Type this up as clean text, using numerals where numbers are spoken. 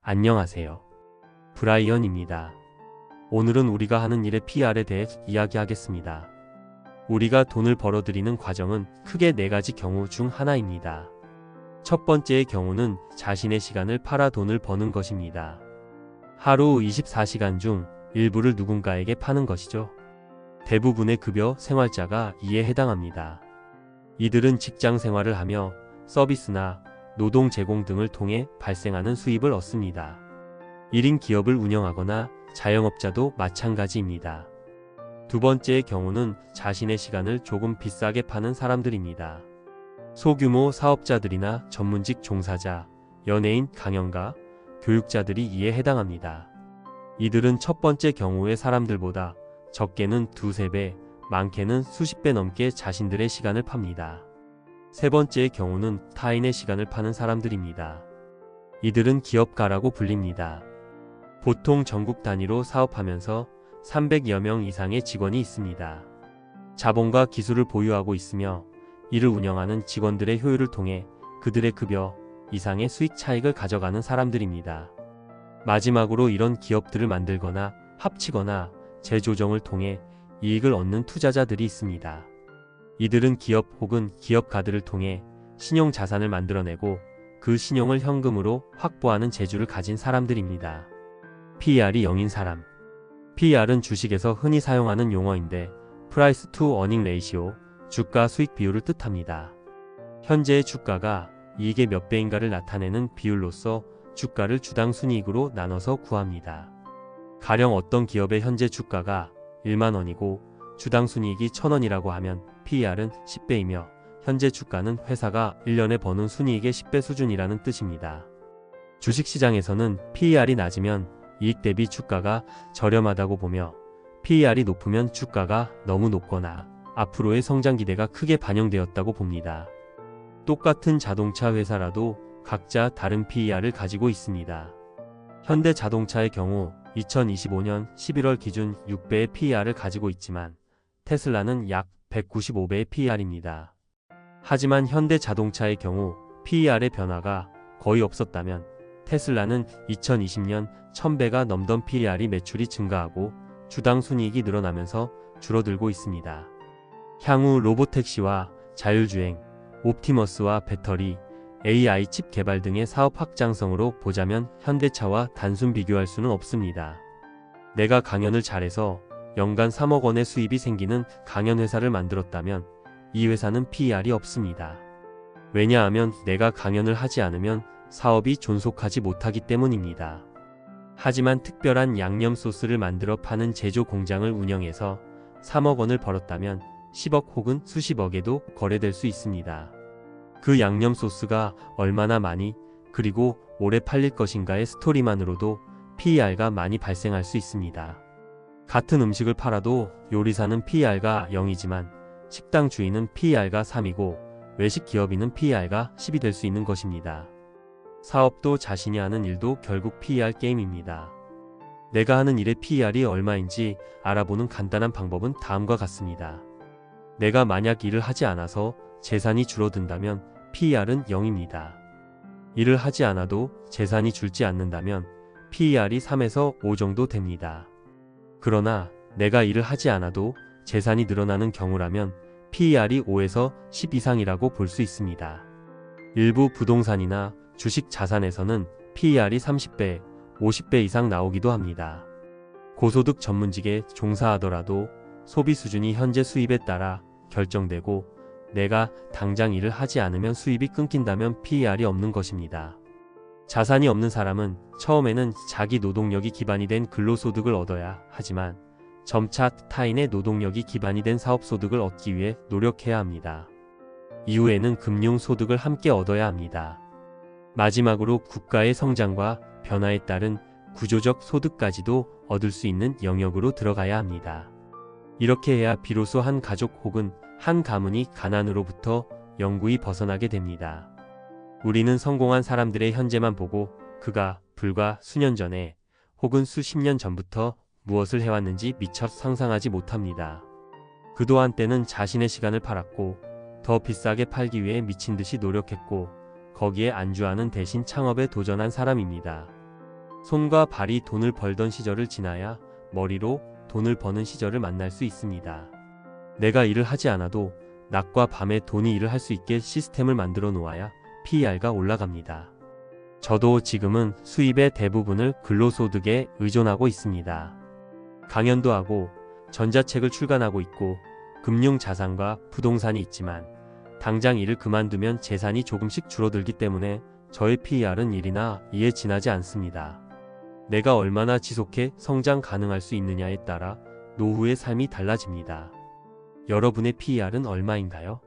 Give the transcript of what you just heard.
안녕하세요. 브라이언입니다. 오늘은 우리가 하는 일의 PR에 대해 이야기하겠습니다. 우리가 돈을 벌어들이는 과정은 크게 4가지 경우 중 하나입니다. 첫 번째의 경우는 자신의 시간을 팔아 돈을 버는 것입니다. 하루 24시간 중 일부를 누군가에게 파는 것이죠. 대부분의 급여 생활자가 이에 해당합니다. 이들은 직장 생활을 하며 서비스나 노동 제공 등을 통해 발생하는 수입을 얻습니다. 1인 기업을 운영하거나 자영업자도 마찬가지입니다. 두 번째의 경우는 자신의 시간을 조금 비싸게 파는 사람들입니다. 소규모 사업자들이나 전문직 종사자, 연예인, 강연가, 교육자들이 이에 해당합니다. 이들은 첫 번째 경우의 사람들보다 적게는 2~3배, 많게는 수십 배 넘게 자신들의 시간을 팝니다. 세 번째의 경우는 타인의 시간을 파는 사람들입니다. 이들은 기업가라고 불립니다. 보통 전국 단위로 사업하면서 300여 명 이상의 직원이 있습니다. 자본과 기술을 보유하고 있으며 이를 운영하는 직원들의 효율을 통해 그들의 급여 이상의 수익 차익을 가져가는 사람들입니다. 마지막으로 이런 기업들을 만들거나 합치거나 재조정을 통해 이익을 얻는 투자자들이 있습니다. 이들은 기업 혹은 기업가들을 통해 신용 자산을 만들어내고 그 신용을 현금으로 확보하는 재주를 가진 사람들입니다. PER이 0인 사람. PER은 주식에서 흔히 사용하는 용어인데 Price to Earning Ratio, 주가 수익 비율을 뜻합니다. 현재의 주가가 이익의 몇 배인가를 나타내는 비율로서 주가를 주당 순이익으로 나눠서 구합니다. 가령 어떤 기업의 현재 주가가 1만 원이고 주당 순이익이 1,000원이라고 하면 PER은 10배이며 현재 주가는 회사가 1년에 버는 순이익의 10배 수준이라는 뜻입니다. 주식시장에서는 PER이 낮으면 이익 대비 주가가 저렴하다고 보며 PER이 높으면 주가가 너무 높거나 앞으로의 성장 기대가 크게 반영되었다고 봅니다. 똑같은 자동차 회사라도 각자 다른 PER을 가지고 있습니다. 현대자동차의 경우 2025년 11월 기준 6배의 PER을 가지고 있지만 테슬라는 약 195배의 PER입니다. 하지만 현대자동차의 경우 PER의 변화가 거의 없었다면 테슬라는 2020년 1000배가 넘던 PER이 매출이 증가하고 주당 순이익이 늘어나면서 줄어들고 있습니다. 향후 로보택시와 자율주행, 옵티머스와 배터리, AI 칩 개발 등의 사업 확장성으로 보자면 현대차와 단순 비교할 수는 없습니다. 내가 강연을 잘해서 연간 3억 원의 수입이 생기는 강연 회사를 만들었다면 이 회사는 PER이 없습니다. 왜냐하면 내가 강연을 하지 않으면 사업이 존속하지 못하기 때문입니다. 하지만 특별한 양념 소스를 만들어 파는 제조 공장을 운영해서 3억 원을 벌었다면 10억 혹은 수십억에도 거래될 수 있습니다. 그 양념 소스가 얼마나 많이 그리고 오래 팔릴 것인가의 스토리만으로도 PER가 많이 발생할 수 있습니다. 같은 음식을 팔아도 요리사는 PER가 0이지만 식당 주인은 PER가 3이고 외식 기업인은 PER가 10이 될 수 있는 것입니다. 사업도 자신이 하는 일도 결국 PER 게임입니다. 내가 하는 일의 PER이 얼마인지 알아보는 간단한 방법은 다음과 같습니다. 내가 만약 일을 하지 않아서 재산이 줄어든다면 PER은 0입니다. 일을 하지 않아도 재산이 줄지 않는다면 PER이 3에서 5 정도 됩니다. 그러나 내가 일을 하지 않아도 재산이 늘어나는 경우라면 PER이 5에서 10 이상이라고 볼 수 있습니다. 일부 부동산이나 주식 자산에서는 PER이 30배, 50배 이상 나오기도 합니다. 고소득 전문직에 종사하더라도 소비 수준이 현재 수입에 따라 결정되고 내가 당장 일을 하지 않으면 수입이 끊긴다면 PER이 없는 것입니다. 자산이 없는 사람은 처음에는 자기 노동력이 기반이 된 근로소득을 얻어야 하지만 점차 타인의 노동력이 기반이 된 사업소득을 얻기 위해 노력해야 합니다. 이후에는 금융소득을 함께 얻어야 합니다. 마지막으로 국가의 성장과 변화에 따른 구조적 소득까지도 얻을 수 있는 영역으로 들어가야 합니다. 이렇게 해야 비로소 한 가족 혹은 한 가문이 가난으로부터 영구히 벗어나게 됩니다. 우리는 성공한 사람들의 현재만 보고 그가 불과 수년 전에 혹은 수십 년 전부터 무엇을 해왔는지 미처 상상하지 못합니다. 그도 한때는 자신의 시간을 팔았고 더 비싸게 팔기 위해 미친 듯이 노력했고 거기에 안주하는 대신 창업에 도전한 사람입니다. 손과 발이 돈을 벌던 시절을 지나야 머리로 돈을 버는 시절을 만날 수 있습니다. 내가 일을 하지 않아도 낮과 밤에 돈이 일을 할 수 있게 시스템을 만들어 놓아야 PER가 올라갑니다. 저도 지금은 수입의 대부분을 근로소득에 의존하고 있습니다. 강연도 하고 전자책을 출간하고 있고 금융자산과 부동산이 있지만 당장 일을 그만두면 재산이 조금씩 줄어들기 때문에 저의 PER은 1이나 2에 지나지 않습니다. 내가 얼마나 지속해 성장 가능할 수 있느냐에 따라 노후의 삶이 달라집니다. 여러분의 PER은 얼마인가요?